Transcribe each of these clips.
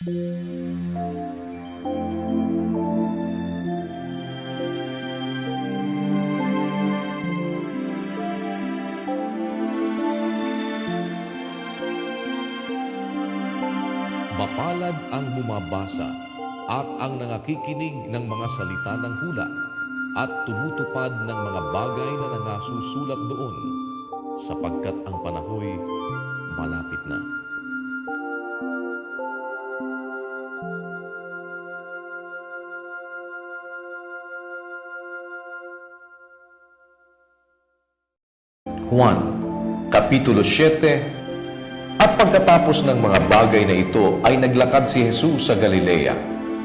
Mapalad ang bumabasa at ang nangakikinig ng mga salita ng hula at tumutupad ng mga bagay na nangasusulat doon, sapagkat ang panahoy malapit na. Juan, Kapitulo 7. At pagkatapos ng mga bagay na ito ay naglakad si Jesus sa Galilea,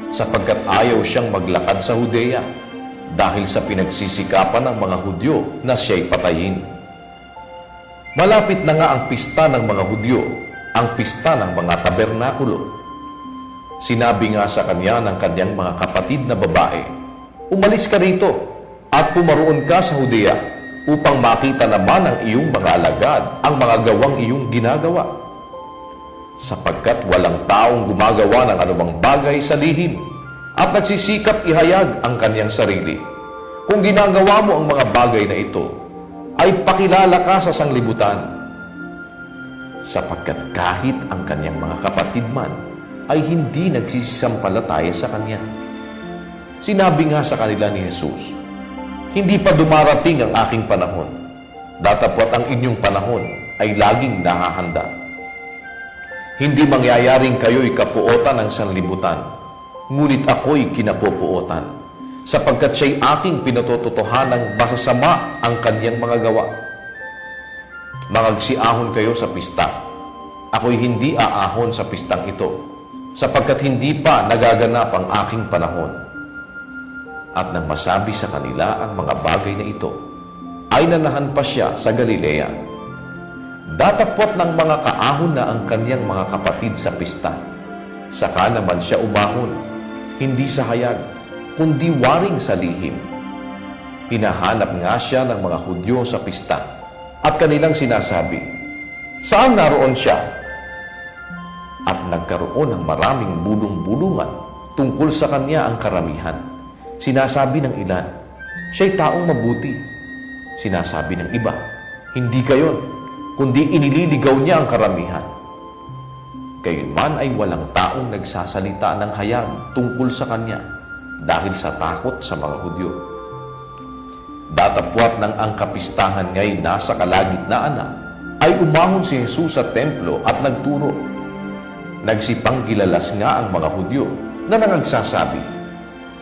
sapagkat ayaw siyang maglakad sa Judea, dahil sa pinagsisikapan ng mga Hudyo na siya'y patayin. Malapit na nga ang pista ng mga Hudyo, ang pista ng mga tabernakulo. Sinabi nga sa kanya ng kanyang mga kapatid na babae, "Umalis ka rito at pumaroon ka sa Judea, upang makita naman ng iyong mga alagad ang mga gawang iyong ginagawa. Sapagkat walang taong gumagawa ng anumang bagay sa lihim at nagsisikap ihayag ang kanyang sarili. Kung ginagawa mo ang mga bagay na ito, ay pakilala ka sa sanglibutan. Sapagkat kahit ang kanyang mga kapatid man ay hindi nagsisisampalataya sa kanya." Sinabi nga sa kanila ni Jesus, "Hindi pa dumarating ang aking panahon. Datapwat ang inyong panahon ay laging nahahanda. Hindi mangyayaring kayo'y kapuotan ng sanlibutan, ngunit ako'y kinapupuotan, sapagkat siya'y aking pinatototohanang masasama ang kanyang mga gawa. Mangagsiahon kayo sa pista. Ako'y hindi aahon sa pistang ito, sapagkat hindi pa nagaganap ang aking panahon." At nang masabi sa kanila ang mga bagay na ito, ay nanahan pa siya sa Galilea. Datapwat ng mga kaahon na ang kanyang mga kapatid sa pista. Saka naman siya umahon, hindi sa hayag, kundi waring sa lihim. Hinahanap nga siya ng mga Hudyo sa pista, at kanilang sinasabi, "Saan naroon siya?" At nagkaroon ng maraming bulong-bulungan tungkol sa kanya ang karamihan. Sinasabi ng ilan, "Siya'y taong mabuti." Sinasabi ng iba, "Hindi gayon, kundi inililigaw niya ang karamihan." Gayunman ay walang taong nagsasalita ng hayag tungkol sa kanya dahil sa takot sa mga Hudyo. Datapwat ng ang kapistahan nga'y nasa kalagitnaan na, ay umahon si Jesus sa templo at nagturo. Nagsipanggilalas nga ang mga Hudyo na nangagsasabi,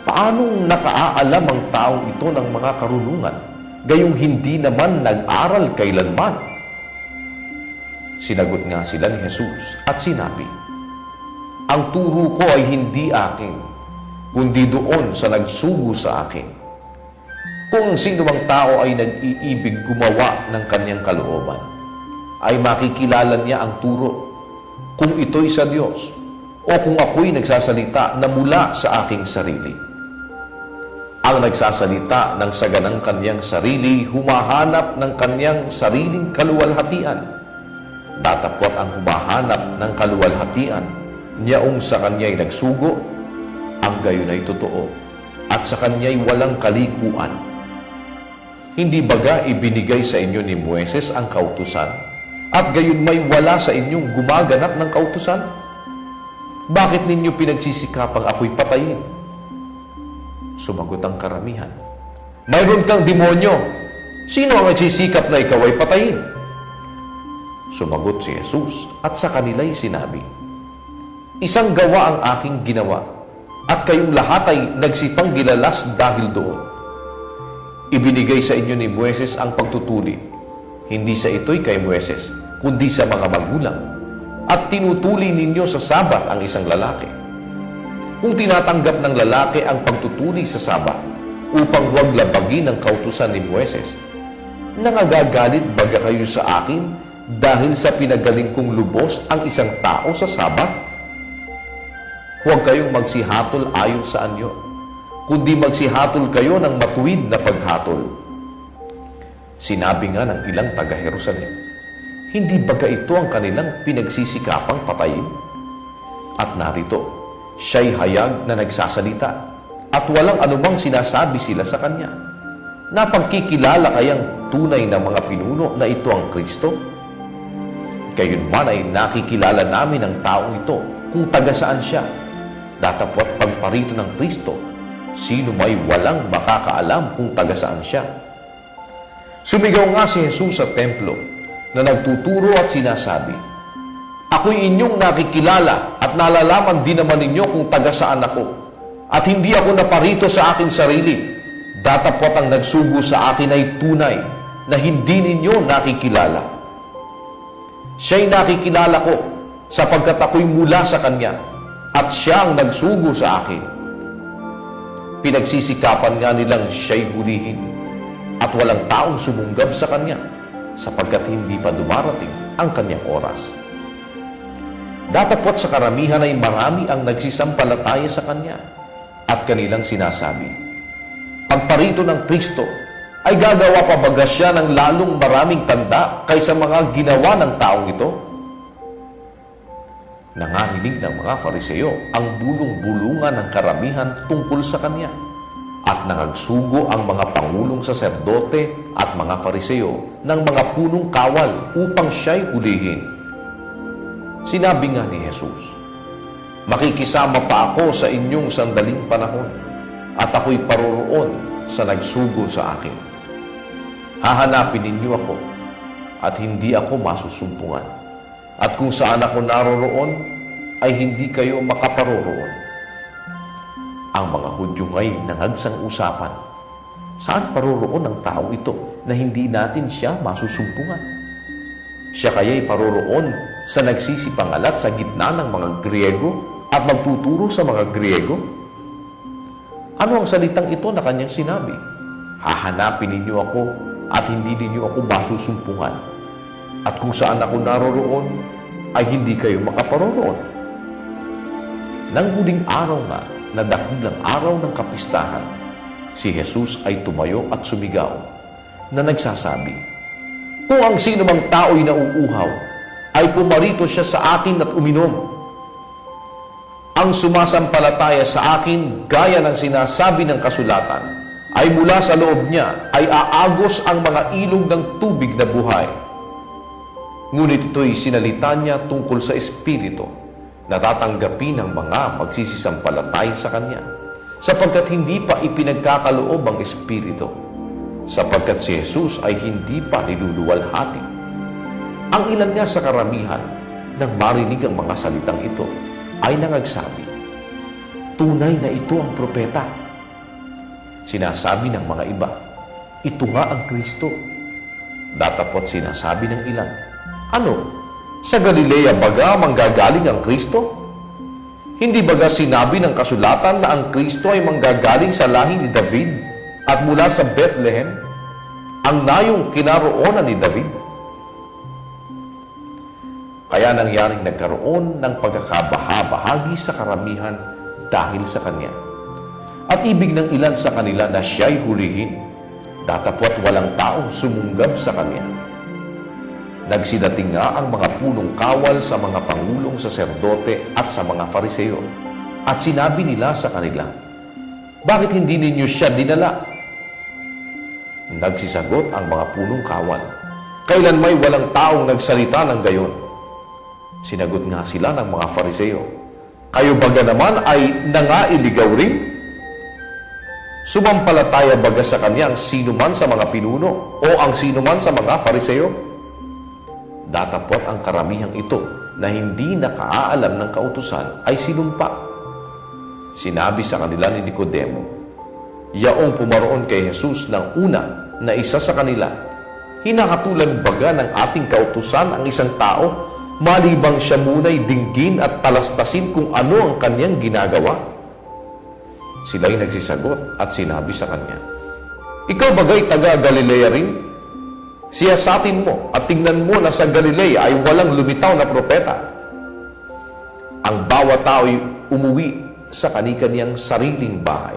"Paanong nakaaalam ang taong ito ng mga karunungan, gayong hindi naman nag-aral kailanman?" Sinagot nga sila ni Jesus at sinabi, "Ang turo ko ay hindi akin, kundi doon sa nagsugo sa akin. Kung ang sinumang tao ay nag-iibig gumawa ng kanyang kalooban, ay makikilala niya ang turo, kung ito'y sa Diyos, o kung ako'y nagsasalita na mula sa aking sarili. Ang nagsasalita ng saganang kanyang sarili, humahanap ng kanyang sariling kaluwalhatian. Datapwat ang humahanap ng kaluwalhatian, niyaong sa kanya'y nagsugo, ang gayon ay totoo, at sa kanya'y walang kalikuan. Hindi baga ibinigay sa inyo ni Moises ang kautusan, at gayon may wala sa inyong gumaganap ng kautusan? Bakit ninyo pinagsisikapang ako'y patayin?" Sumagot ang karamihan, "Mayroon kang demonyo. Sino ang nagsisikap na ikaw ay patayin?" Sumagot si Jesus at sa kanila'y sinabi, "Isang gawa ang aking ginawa, at kayong lahat ay nagsipanggilalas dahil doon. Ibinigay sa inyo ni Moises ang pagtutuli, hindi sa ito'y kay Moises, kundi sa mga magulang, at tinutuli ninyo sa Sabat ang isang lalaki. Kung tinatanggap ng lalaki ang pagtutuli sa Sabat upang huwag labagin ang kautusan ni Moises, nangagagalit baga kayo sa akin dahil sa pinagaling kong lubos ang isang tao sa Sabat? Huwag kayong magsihatol ayon sa anyo, kundi magsihatol kayo ng matuwid na paghatol." Sinabi nga ng ilang taga-Jerusalem, "Hindi baga ito ang kanilang pinagsisikapang patayin? At narito, siya'y hayag na nagsasalita at walang anumang sinasabi sila sa kanya. Napagkikilala kayang tunay ng mga pinuno na ito ang Kristo? Gayunman ay nakikilala namin ang taong ito kung taga saan siya. Datapwat pagparito ng Kristo, sino may walang makakaalam kung taga saan siya. Sumigaw nga si Jesus sa templo na nagtuturo at sinasabi, "Ako'y inyong nakikilala at nalalaman din naman ninyo kung taga saan ako. At hindi ako naparito sa aking sarili. Datapwat ang nagsugo sa akin ay tunay na hindi ninyo nakikilala. Siya'y nakikilala ko sapagkat ako'y mula sa Kanya at Siya ang nagsugo sa akin." Pinagsisikapan nga nilang siya'y hulihin at walang taong sumunggab sa Kanya sapagkat hindi pa dumarating ang Kanyang oras. Datapwat sa karamihan ay marami ang nagsisampalataya sa Kanya at kanilang sinasabi, "Pagparito ng Kristo ay gagawa pa baga siya ng lalong maraming tanda kaysa mga ginawa ng taong ito?" Nangahiling ng mga Fariseo ang bulong-bulungan ng karamihan tungkol sa Kanya at nangagsugo ang mga pangulong saserdote at mga Fariseo ng mga punong kawal upang siya'y hulihin. Sinabi nga ni Jesus, "Makikisama pa ako sa inyong sandaling panahon at ako'y paroroon sa nagsugo sa akin. Hahanapin ninyo ako at hindi ako masusumpungan. At kung saan ako naroroon, ay hindi kayo makaparoroon." Ang mga Hudyo ngay nangagsang usapan, saan paroroon ang tao ito na hindi natin siya masusumpungan? Siya kaya'y paroroon sa nagsisipangalat sa gitna ng mga Griego at magtuturo sa mga Griego? Ano ang salitang ito na kanyang sinabi? "Hahanapin ninyo ako at hindi ninyo ako masusumpungan. At kung saan ako naroroon, ay hindi kayo makaparoroon." Nang huling araw nga, na dakilang araw ng kapistahan, si Jesus ay tumayo at sumigaw na nagsasabi, "Kung ang sino mang tao'y nauuhaw, ay pumarito siya sa akin at uminom. Ang sumasampalataya sa akin, gaya ng sinasabi ng kasulatan, ay mula sa loob niya ay aagos ang mga ilog ng tubig na buhay." Ngunit ito'y sinalita niya tungkol sa Espiritu na tatanggapin ng mga magsisisampalataya sa Kanya, sapagkat hindi pa ipinagkakaloob ang Espiritu, sapagkat si Jesus ay hindi pa niluluwalhati. Ang ilan nga sa karamihan, nang marinig ang mga salitang ito, ay nangagsabi, "Tunay na ito ang propeta." Sinasabi ng mga iba, "Ito nga ang Kristo." Datapwat sinasabi ng ilan, "Ano? Sa Galilea baga manggagaling ang Kristo? Hindi baga sinabi ng kasulatan na ang Kristo ay manggagaling sa lahi ni David at mula sa Bethlehem, ang nayong kinaroonan ni David?" Kaya nangyaring nagkaroon ng pagkakabaha-bahagi sa karamihan dahil sa Kanya. At ibig ng ilan sa kanila na siya'y hulihin, datapwat walang taong sumunggab sa Kanya. Nagsidating nga ang mga punong kawal sa mga pangulong saserdote at sa mga Fariseo, at sinabi nila sa kanila, "Bakit hindi ninyo siya dinala?" Nagsisagot ang mga punong kawal, "Kailan may walang taong nagsalita ng gayon." Sinagot nga sila ng mga Fariseo, "Kayo baga naman ay nangailigaw rin? Sumampalataya baga sa Kanya ang sino man sa mga pinuno o ang sino man sa mga Fariseo?" Datapwat ang karamihang ito na hindi nakaalam ng kautusan ay sinumpa. Sinabi sa kanila ni Nicodemo, yaong pumaroon kay Jesus ng una na isa sa kanila, "Hinahatulan baga ng ating kautusan ang isang tao malibang siya muna'y dinggin at talastasin kung ano ang kanyang ginagawa?" Sila'y nagsisagot at sinabi sa kanya, "Ikaw bagay taga Galilea rin? Siyasatin mo at tingnan mo na sa Galilea ay walang lumitaw na propeta. Ang bawat tao'y umuwi sa kani-kaniyang sariling bahay.